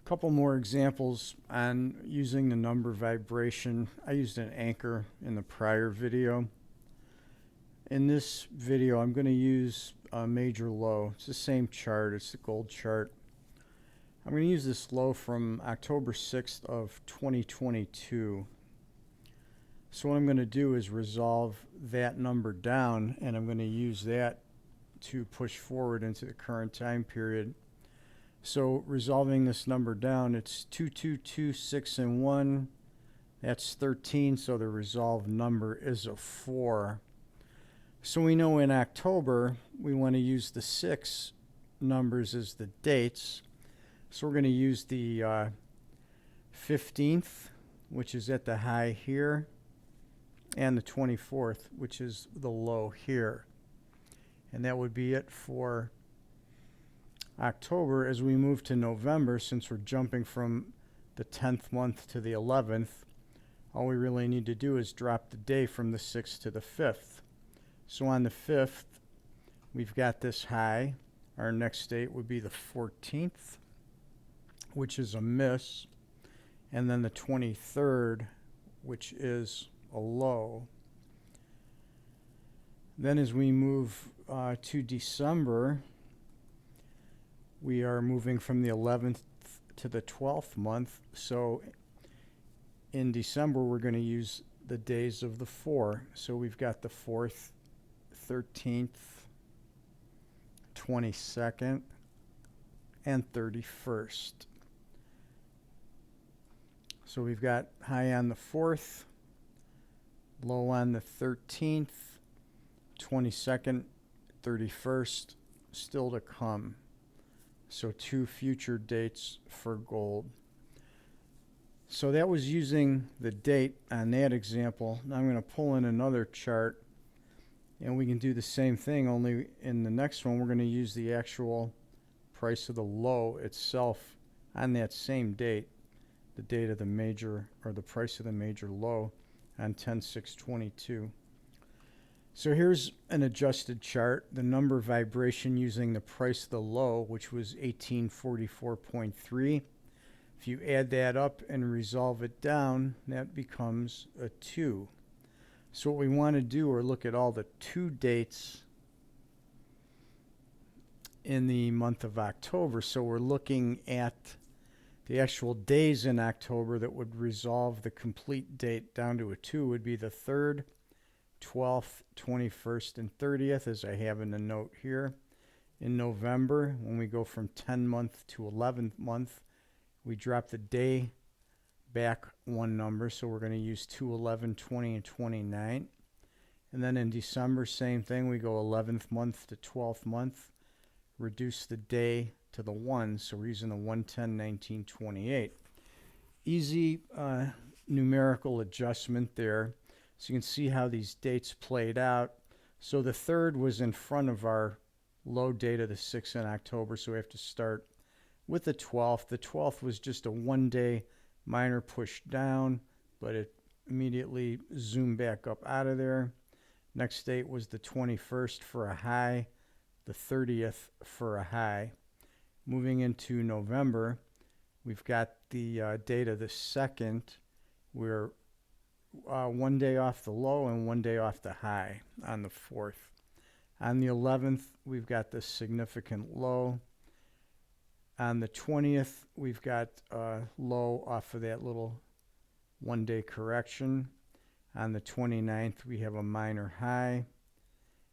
Couple more examples on using the number vibration. I used an anchor in the prior video. In this video, I'm going to use a major low. It's the same chart. It's the gold chart. I'm going to use this low from October 6th of 2022. So what I'm going to do is resolve that number down, and I'm going to use that to push forward into the current time period. So resolving this number down, it's 2, 2, 2, 6, and 1. That's 13, so the resolved number is a 4. So we know in October, we want to use the 6 numbers as the dates. So we're going to use the 15th, which is at the high here, and the 24th, which is the low here. And that would be it for October. As we move to November, since we're jumping from the 10th month to the 11th, all we really need to do is drop the day from the 6th to the 5th. So on the 5th, we've got this high. Our next date would be the 14th, which is a miss, and then the 23rd, which is a low. Then as we move to December, we are moving from the 11th to the 12th month. So in December, we're going to use the days of the 4. So we've got the 4th, 13th, 22nd, and 31st. So we've got high on the 4th, low on the 13th, 22nd, 31st, still to come. So 2 future dates for gold. So that was using the date on that example. Now I'm going to pull in another chart, and we can do the same thing, only in the next one we're going to use the actual price of the low itself on that same date, the date of the major, or the price of the major low on 10/6/22. So here's an adjusted chart, the number vibration using the price of the low, which was 1844.3. If you add that up and resolve it down, that becomes a 2. So what we want to do is look at all the 2 dates in the month of October. So we're looking at the actual days in October that would resolve the complete date down to a 2 would be the 3rd, 12th, 21st, and 30th, as I have in the note here. In November, when we go from 10 month to 11th month, we drop the day back 1 number, so we're going to use 2, 11, 20, and 29. And then in December, same thing, we go 11th month to 12th month, reduce the day to the 1, so we're using the 1, 10, 19, 28. Easy numerical adjustment there. So you can see how these dates played out. So the 3rd was in front of our low date of the 6th in October, so we have to start with the 12th. The 12th was just a 1-day minor push down, but it immediately zoomed back up out of there. Next date was the 21st for a high, the 30th for a high. Moving into November, we've got the date of the 2nd. We're 1 day off the low and 1 day off the high on the 4th. On the 11th, we've got the significant low. On the 20th, we've got a low off of that little 1-day correction. On the 29th, we have a minor high.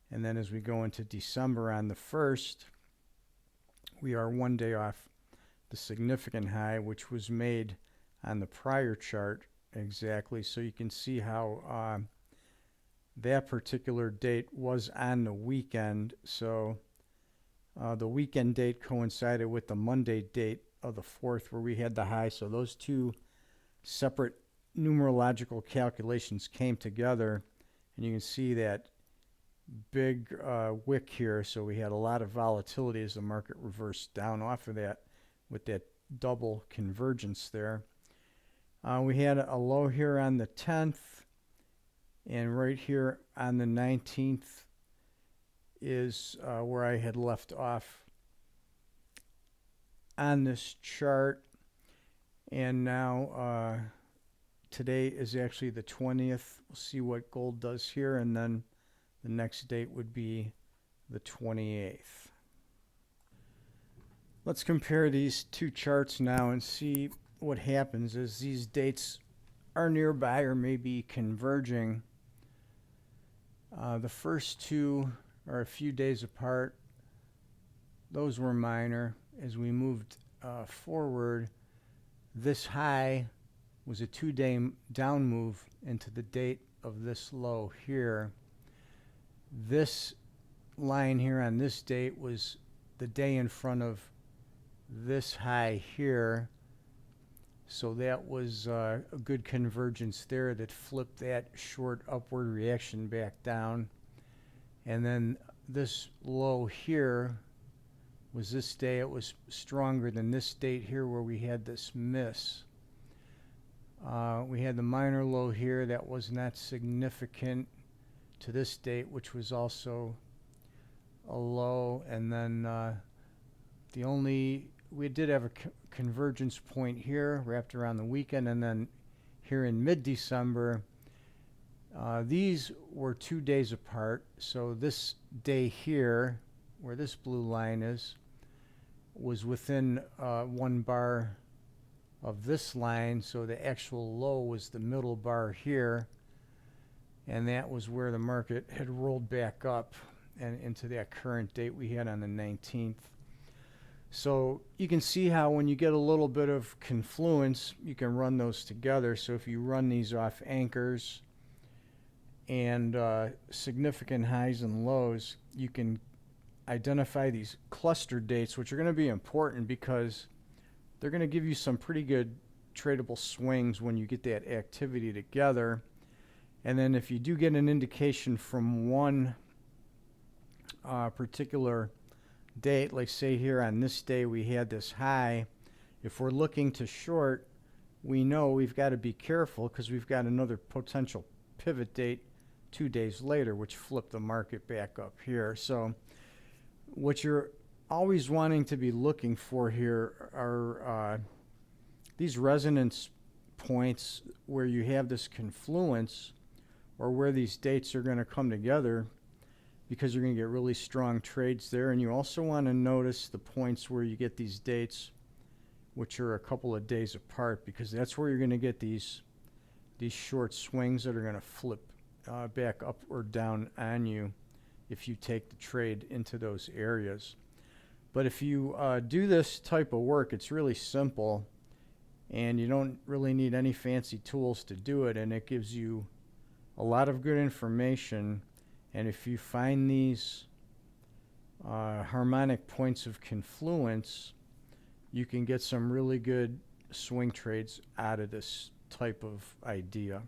And then as we go into December on the 1st, we are 1 day off the significant high, which was made on the prior chart exactly. So you can see how that particular date was on the weekend. So the weekend date coincided with the Monday date of the 4th where we had the high. So those 2 separate numerological calculations came together, and you can see that big wick here. So we had a lot of volatility as the market reversed down off of that with that double convergence there. We had a low here on the 10th, and right here on the 19th is where I had left off on this chart. And now today is actually the 20th. We'll see what gold does here, and then the next date would be the 28th. Let's compare these two charts now and see what happens as these dates are nearby or maybe converging. The first two are a few days apart. Those were minor. As we moved forward, this high was a 2-day down move into the date of this low here. This line here on this date was the day in front of this high here. So that was a good convergence there that flipped that short upward reaction back down. And then this low here was this day. It was stronger than this date here where we had this miss. We had the minor low here that was not significant to this date, which was also a low. And then we did have a convergence point here wrapped around the weekend, and then here in mid-December, these were 2 days apart. So this day here, where this blue line is, was within 1 bar of this line. So the actual low was the middle bar here, and that was where the market had rolled back up and into that current date we had on the 19th. So you can see how when you get a little bit of confluence, you can run those together. So if you run these off anchors and significant highs and lows, you can identify these cluster dates, which are going to be important because they're going to give you some pretty good tradable swings when you get that activity together. And then if you do get an indication from one particular date, like say here on this day we had this high, if we're looking to short, we know we've got to be careful because we've got another potential pivot date 2 days later, which flipped the market back up here. So what you're always wanting to be looking for here are these resonance points where you have this confluence, or where these dates are going to come together, because you're going to get really strong trades there. And you also want to notice the points where you get these dates, which are a couple of days apart, because that's where you're going to get these short swings that are going to flip back up or down on you if you take the trade into those areas. But if you do this type of work, it's really simple, and you don't really need any fancy tools to do it, and it gives you a lot of good information. And if you find these harmonic points of confluence, you can get some really good swing trades out of this type of idea.